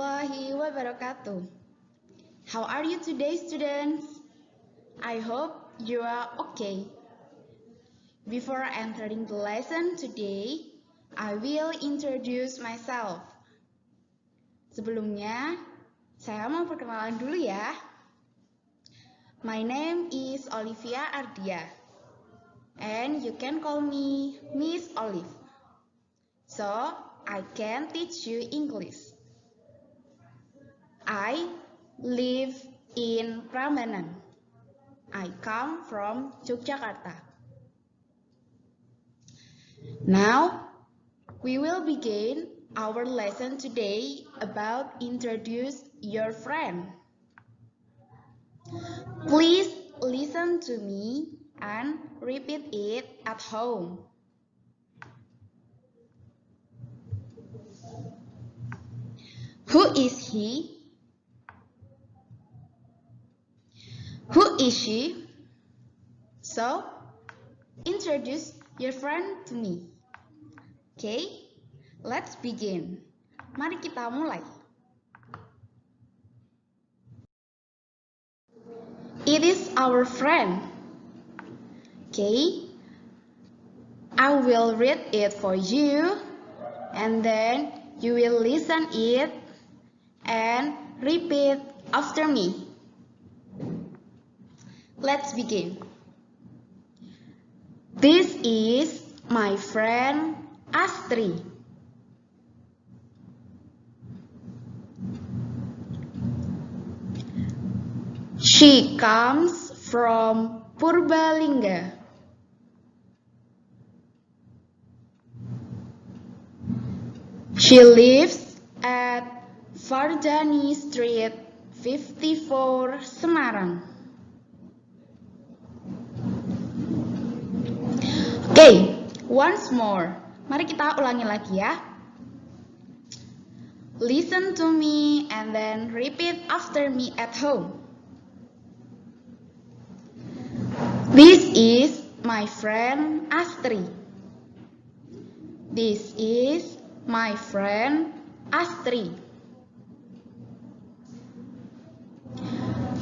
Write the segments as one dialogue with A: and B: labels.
A: warahmatullahi wabarakatuh. How are you today, students? I hope you are okay. Before entering the lesson today, I will introduce myself. Sebelumnya, saya mau perkenalan dulu ya. My name is Olivia Ardia, and you can call me Miss Olive. So, I can teach you English. I live in Prambanan. I come from Yogyakarta. Now, we will begin our lesson today about introduce your friend. Please listen to me and repeat it at home. Who is he? Who is she? So, introduce your friend to me. Okay, let's begin. Mari kita mulai. It is our friend. Okay, I will read it for you, and then you will listen it and repeat after me. Let's begin. This is my friend Astri. She comes from Purbalingga. She lives at Farjani Street 54, Semarang. Okay, once more. Mari kita ulangi lagi ya. Listen to me and then repeat after me at home. This is my friend Astri. This is my friend Astri.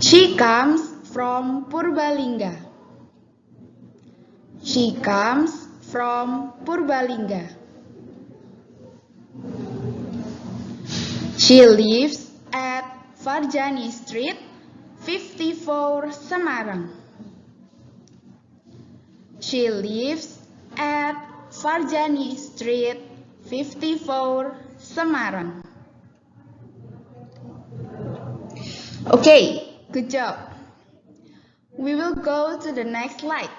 A: She comes from Purbalingga. She comes from Purbalingga. She lives at Farjani Street 54, Semarang. She lives at Farjani Street 54, Semarang. Okay, good job. We will go to the next slide.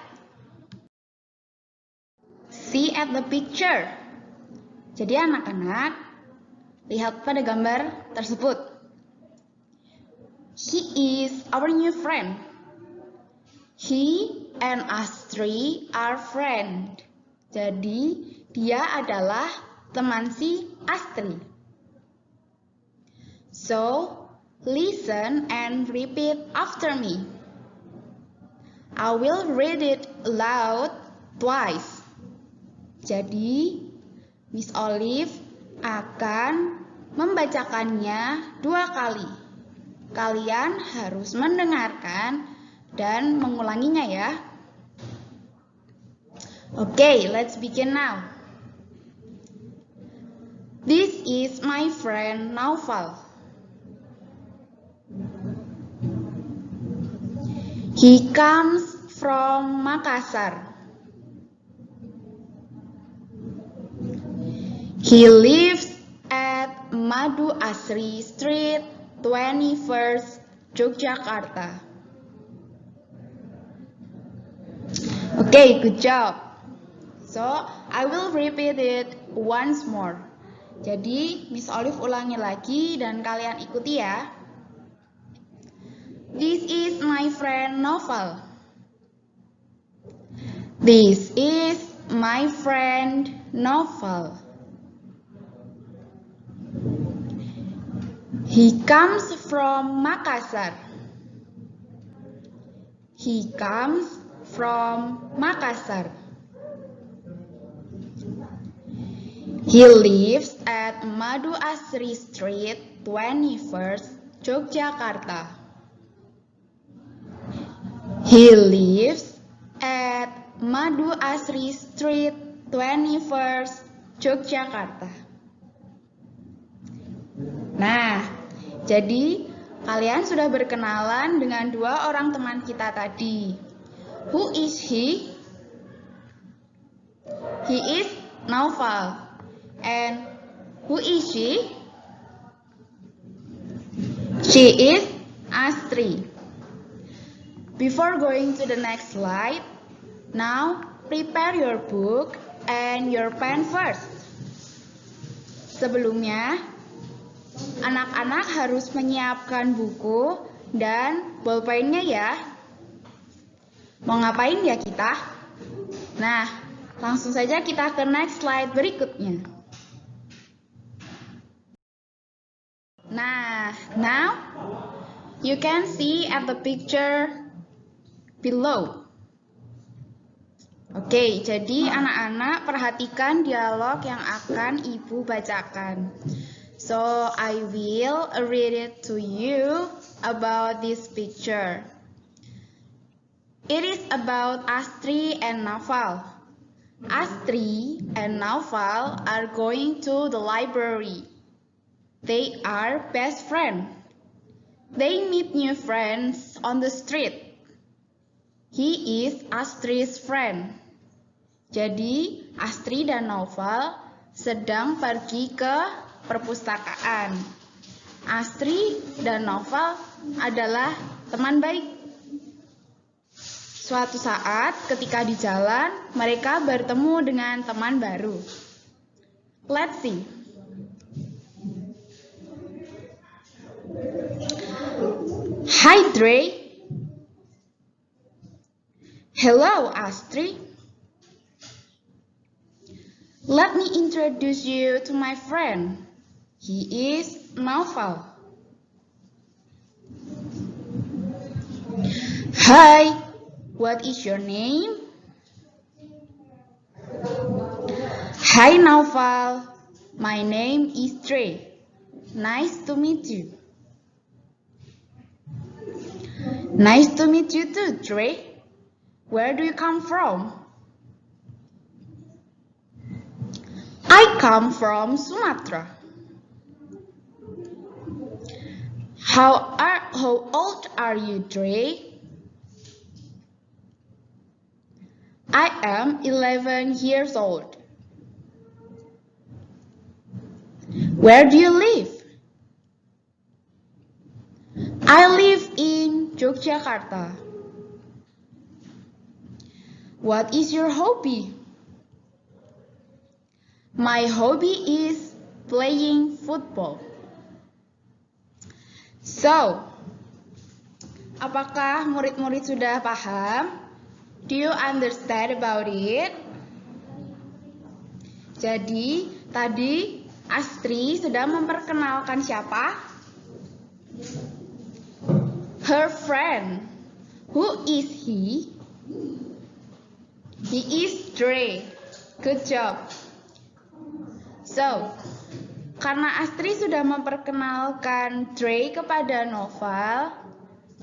A: See at the picture. Jadi anak-anak, lihat pada gambar tersebut. He is our new friend. He and Astri are friend. Jadi, dia adalah teman si Astri. So, listen and repeat after me. I will read it aloud twice. Jadi, Miss Olive akan membacakannya 2 kali. Kalian harus mendengarkan dan mengulanginya ya. Okay, let's begin now. This is my friend Naufal. He comes from Makassar. He lives at Madu Asri Street 21st, Yogyakarta. Okay, good job. So, I will repeat it once more. Jadi, Miss Olive ulangi lagi dan kalian ikuti ya. This is my friend Naufal. This is my friend Naufal. He comes from Makassar. He comes from Makassar. He lives at Madu Asri Street 21st, Yogyakarta. He lives at Madu Asri Street, 21st, Yogyakarta. Nah, jadi kalian sudah berkenalan dengan dua orang teman kita tadi. Who is he? He is Naufal. And who is she? She is Astri. Before going to the next slide, now prepare your book and your pen first. Sebelumnya, anak-anak harus menyiapkan buku dan bolpennya ya. Mau ngapain ya kita? Nah, langsung saja kita ke next slide berikutnya. Nah, now you can see at the picture below. Oke, jadi anak-anak perhatikan dialog yang akan Ibu bacakan. So, I will read it to you about this picture. It is about Astri and Naufal. Astri and Naufal are going to the library. They are best friends. They meet new friends on the street. He is Astri's friend. Jadi, Astri dan Naufal sedang pergi ke perpustakaan. Astri dan Naufal adalah teman baik. Suatu saat, ketika di jalan, mereka bertemu dengan teman baru. Let's see. Hi, Dre. Hello, Astri. Let me introduce you to my friend. He is Naufal. Hi, what is your name? Hi, Naufal. My name is Dre. Nice to meet you. Nice to meet you too, Dre. Where do you come from? I come from Sumatra. How old are you, Dre? I am 11 years old. Where do you live? I live in Yogyakarta. What is your hobby? My hobby is playing football. So, apakah murid-murid sudah paham? Do you understand about it? Jadi, tadi Astri sudah memperkenalkan siapa? Her friend. Who is he? He is Dre. Good job. So, karena Astri sudah memperkenalkan Dre kepada Naufal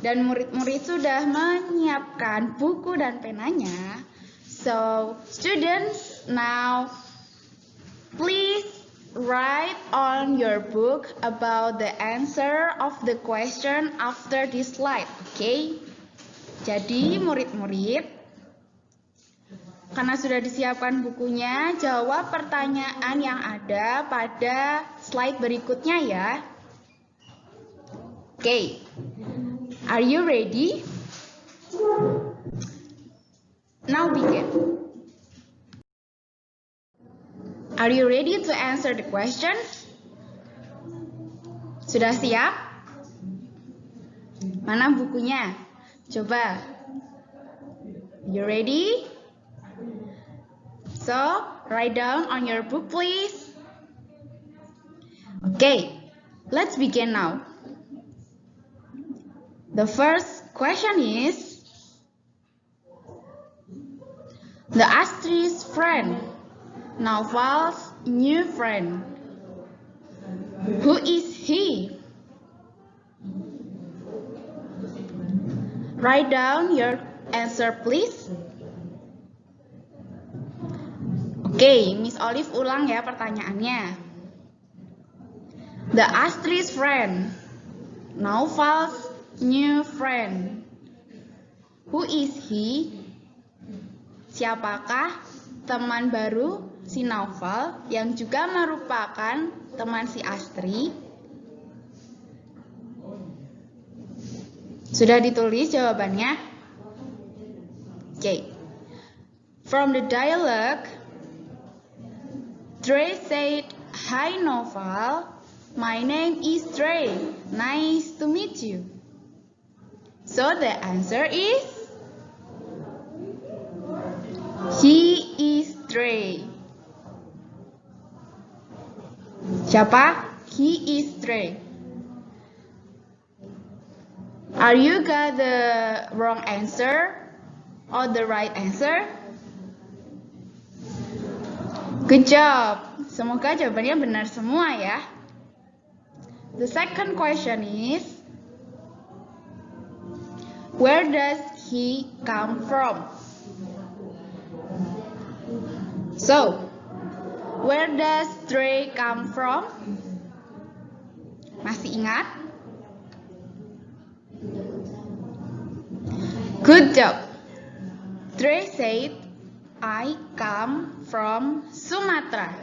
A: dan murid-murid sudah menyiapkan buku dan penanya, so students, now please write on your book about the answer of the question after this slide, okay? Jadi murid-murid, karena sudah disiapkan bukunya, jawab pertanyaan yang ada pada slide berikutnya ya. Okay, are you ready? Now begin. Are you ready to answer the question? Sudah siap? Mana bukunya? Coba. You ready? So, write down on your book, please. Okay, let's begin now. The first question is, the Astri's friend, Naufal's new friend. Who is he? Write down your answer, please. Oke, Miss Olive ulang ya pertanyaannya. The Astrid's friend. Nauval's new friend. Who is he? Siapakah teman baru si Nauval yang juga merupakan teman si Astrid? Sudah ditulis jawabannya? Oke. From the dialogue, Trey said, "Hi Nauval, my name is Trey. Nice to meet you." So the answer is he is Trey. Siapa? He is Trey. Are you got the wrong answer or the right answer? Good job. Semoga jawabannya benar semua ya. The second question is, where does he come from? So, where does Trey come from? Masih ingat? Good job. Trey said, I come from Sumatera.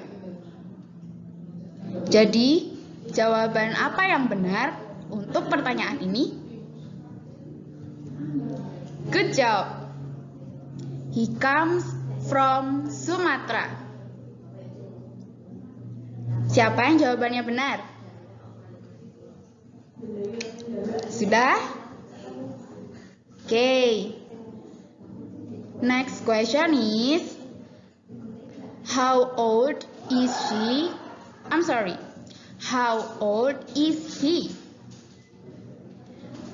A: Jadi, jawaban apa yang benar untuk pertanyaan ini? Good job. He comes from Sumatera. Siapa yang jawabannya benar? Sudah? Okay. Next question is, how old is she? How old is he?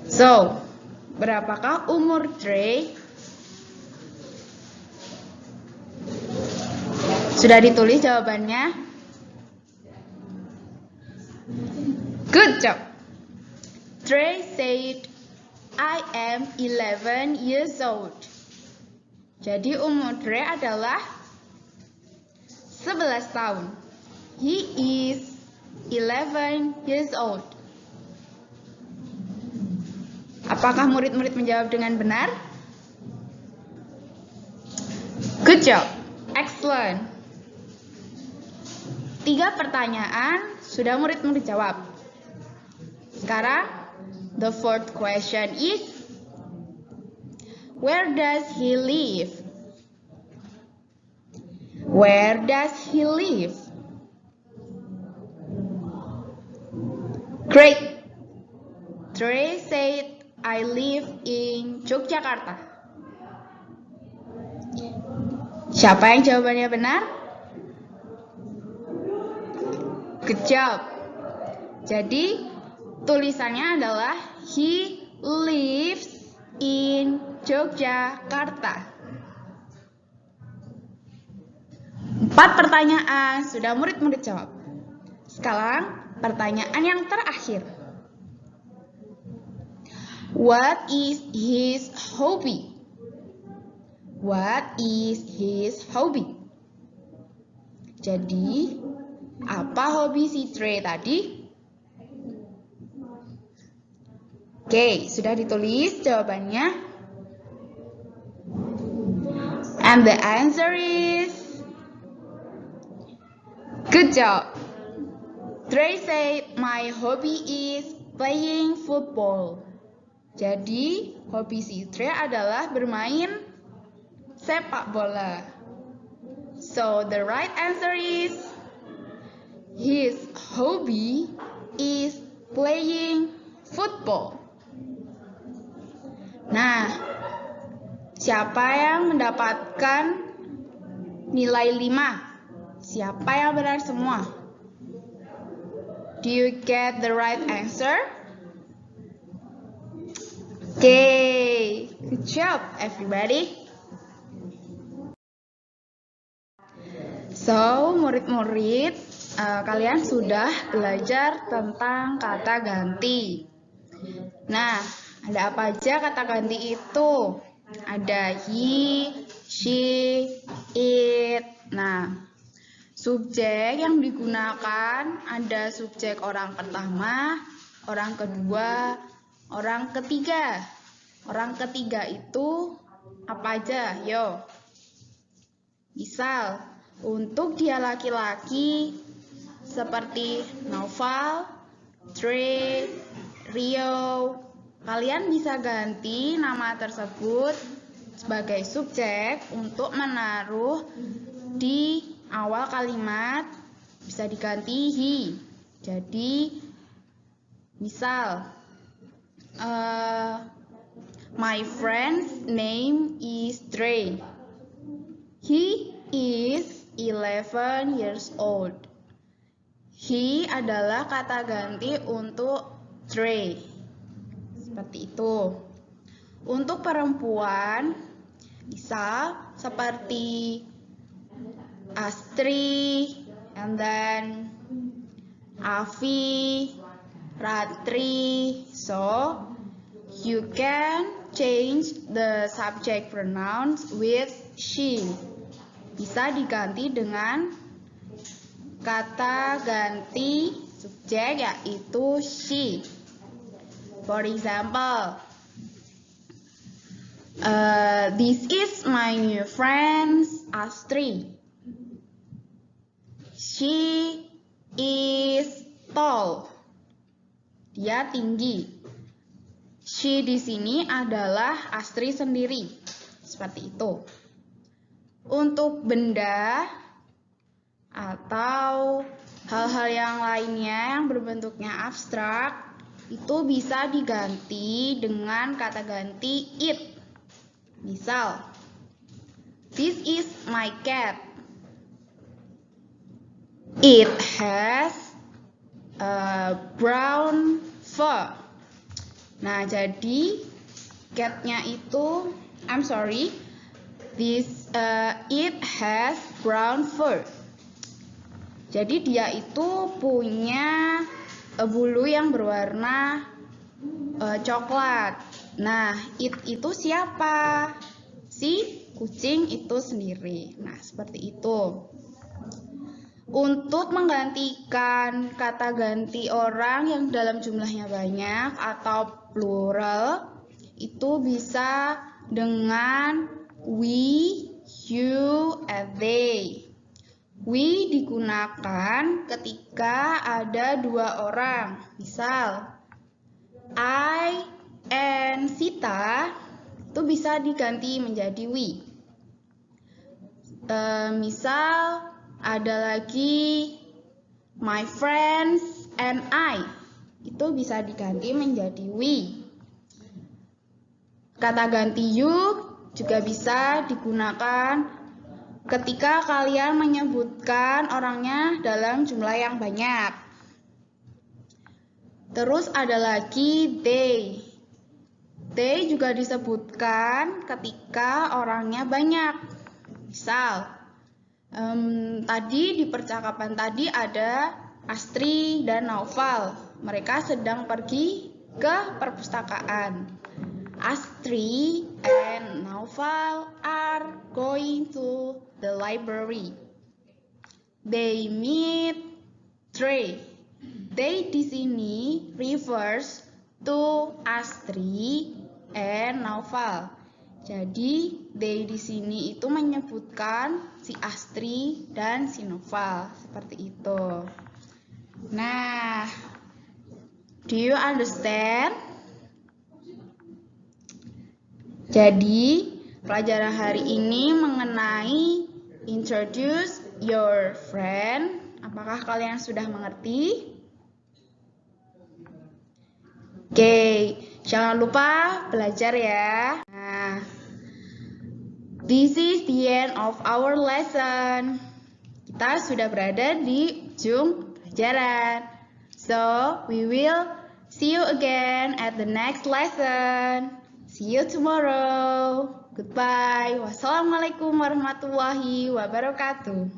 A: So, berapakah umur Trey? Sudah ditulis jawabannya? Good job. Trey said, I am 11 years old. Jadi umur Trey adalah 11 tahun. He is 11 years old. Apakah murid-murid menjawab dengan benar? Good job. Excellent. 3 pertanyaan sudah murid-murid jawab. Sekarang, the fourth question is, where does he live? Where does he live? Great. Trey said, I live in Yogyakarta. Siapa yang jawabannya benar? Good job. Jadi, tulisannya adalah he lives in Yogyakarta. 4 pertanyaan sudah murid-murid jawab. Sekarang pertanyaan yang terakhir. What is his hobby? What is his hobby? Jadi, apa hobi si Trey tadi? Oke, sudah ditulis jawabannya. And the answer is good job. Trey said, my hobby is playing football. Jadi, hobi si Trey adalah bermain sepak bola. So, the right answer is his hobby is playing football. Nah, siapa yang mendapatkan nilai 5? Siapa yang benar semua? Do you get the right answer? Okay, good job everybody. So, murid-murid, kalian sudah belajar tentang kata ganti. Nah, ada apa aja kata ganti itu? Ada he, she, it. Nah, subjek yang digunakan ada subjek orang pertama, orang kedua, orang ketiga. Orang ketiga itu apa aja? Yo. Misal, untuk dia laki-laki seperti Naufal, Trey, Rio, kalian bisa ganti nama tersebut sebagai subjek untuk menaruh di awal kalimat, bisa diganti he. Jadi, misal, my friend's name is Trey. He is 11 years old. He adalah kata ganti untuk Trey. Seperti itu. Untuk perempuan, bisa seperti Astri, and then Afi, Ratri. So, you can change the subject pronouns with she. Bisa diganti dengan kata ganti subjek yaitu she. For example, this is my new friend Astri. She is tall. Dia tinggi. She di sini adalah Astri sendiri. Seperti itu. Untuk benda atau hal-hal yang lainnya yang berbentuknya abstrak, itu bisa diganti dengan kata ganti it. Misal, this is my cat. It has a brown fur. Nah, jadi catnya itu, it has brown fur. Jadi dia itu punya bulu yang berwarna coklat. Nah, it itu siapa? Si kucing itu sendiri. Nah, seperti itu. Untuk menggantikan kata ganti orang yang dalam jumlahnya banyak atau plural, itu bisa dengan we, you, and they. We digunakan ketika ada dua orang. Misal, I and Sita itu bisa diganti menjadi we. Misal, ada lagi my friends and I. Itu bisa diganti menjadi we. Kata ganti you juga bisa digunakan ketika kalian menyebutkan orangnya dalam jumlah yang banyak. Terus ada lagi they. They juga disebutkan ketika orangnya banyak. Misal, tadi di percakapan tadi ada Astri dan Naufal. Mereka sedang pergi ke perpustakaan. Astri and Naufal are going to the library. They meet Trey. They di sini refers to Astri and Naufal. Jadi they di sini itu menyebutkan si Astri dan si Naufal, seperti itu. Nah, do you understand? Jadi, pelajaran hari ini mengenai introduce your friend. Apakah kalian sudah mengerti? Oke, jangan lupa belajar ya. Nah, this is the end of our lesson. Kita sudah berada di ujung pelajaran. So, we will see you again at the next lesson. See you tomorrow. Goodbye. Wassalamualaikum warahmatullahi wabarakatuh.